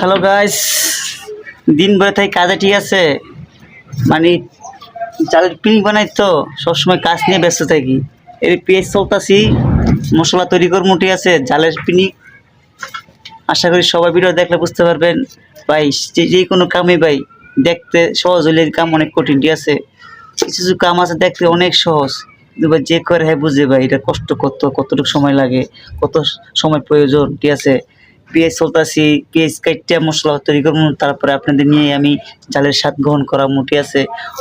Hello guys, দিন ভরে থাকি কাজে, ঠিক আছে। মানে চালের পিল বানাই তো সবসময় কাজ নিয়ে ব্যস্ত থাকি। এই পেঁয়াজ চলতাছি, মশলা তৈরি করবো, ঠিক আছে। জালের পিনি আশা করি সবাই ভিডিও দেখলে বুঝতে পারবেন ভাই। যে কোনো কামই ভাই দেখতে সহজ হলে কাম অনেক কঠিন, ঠিক আছে। কিছু কিছু কাম আছে দেখতে অনেক সহজ, কিন্তু ভাই যে করে হ্যাঁ বুঝে ভাই এটা কষ্ট কতটুকু সময় লাগে, কত সময় প্রয়োজন, ঠিক আছে। পেঁয়াজ চলতাছি, পেঁয়াজ কাটতে মশলা তৈরি করবো, তারপরে আপনাদের নিয়ে আমি জালের স্বাদ গ্রহণ করা, ঠিক আছে।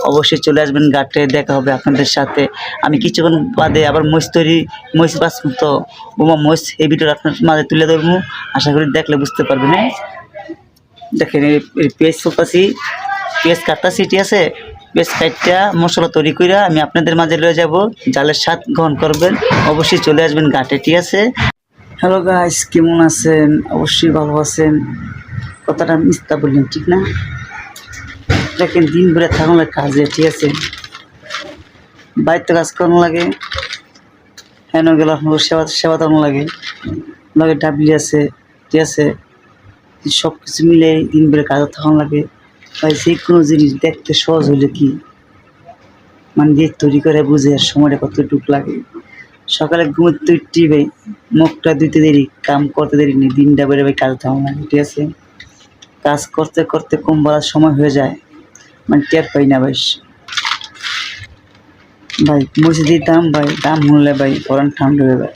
অবশ্যই চলে আসবেন ঘাটে, দেখা হবে আপনাদের সাথে। আমি কিছুক্ষণ বাদে আবার মহিষ বাঁচবো তো, বোমা মহিষ এই ভিডিওটা আপনার মাঝে তুলে ধরবো। আশা করি দেখলে বুঝতে পারবেন। হ্যাঁ দেখেন, এই পেঁয়াজ চলতাছি, পেঁয়াজ কাটতাছি, ঠিক আছে। পেঁয়াজ কাটটা মশলা তৈরি করে আমি আপনাদের মাঝে লয়ে যাব, জালের স্বাদ গ্রহণ করবেন। অবশ্যই চলে আসবেন ঘাটে, ঠিক আছে। হ্যালো গাইস, কেমন আছেন? অবশ্যই ভালো আছেন। কথাটা মিথ্যা বললেন, ঠিক না? দেখেন, দিন ভরে থাকুন কাজে, ঠিক আছে। বাড়িতে কাজ করানো লাগে, হেন গেল আপনার সেবা দেওয়ানো লাগে, লাগে ডাবলি আছে, ঠিক আছে। সব কিছু মিলে দিন ভরে কাজে থাকুন লাগে ভাই। যে কোনো জিনিস দেখতে সহজ হলে কি মানে দিয়ে তৈরি করে বুঝে আর সময়টা কতটুকু লাগে। সকালে ঘুমোতে উঠতেই ভাই মুখটা ধুইতে দেরি, কাম করতে দেরি নেই, দিনটা বেড়ে ভাই কাজ থাকুন লাগে, ঠিক আছে। কাজ করতে করতে কম বলার সময় হয়ে যায়, মানে টের পাই না ভাই। ভাই মসজিদের দাম হলে ভাই পরান ঠান্ডা হয়ে যায়,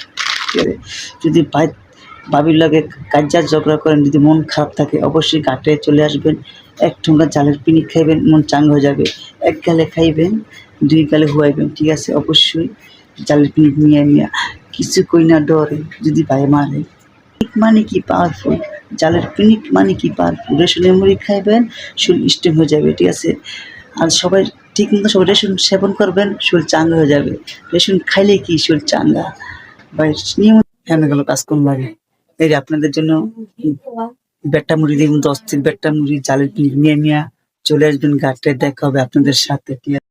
ঠিক আছে। যদি ভাই ভাবির লাগে কাজ্জার ঝগড়া করেন, যদি মন খারাপ থাকে অবশ্যই ঘাটে চলে আসবেন। এক ঠোঙ্গা জালের পিনি খাইবেন, মন চাঙ্গ হয়ে যাবে। এক গালে খাইবেন, দুই গালে হুয়াইবেন, ঠিক আছে। অবশ্যই জালের পিনি নিয়ে কিছু কই না ডরে, যদি ভাই মারে মানে কি পাওয়ারফুল, জালের পিনিক মানে কি পাওয়ারফুল। রেশনের মুড়ি খাইবেন, শরীর স্ট্রং হয়ে যাবে, ঠিক আছে। আর সবাই ঠিক মতো সবাই রেশন সেবন করবেন, শরীর চাঙ্গা হয়ে যাবে। রেশন খাইলে কি শরীর চাঙ্গা ভাই। নিয়মিত গেল কাজ কম লাগে। এই যে আপনাদের জন্য বেটটা মুড়ি দেখুন, 10 দিন বেটটা মুড়ি জালের পিনিক নিয়ে চলে আসবেন ঘাটে, দেখা হবে আপনাদের সাথে, ঠিক আছে।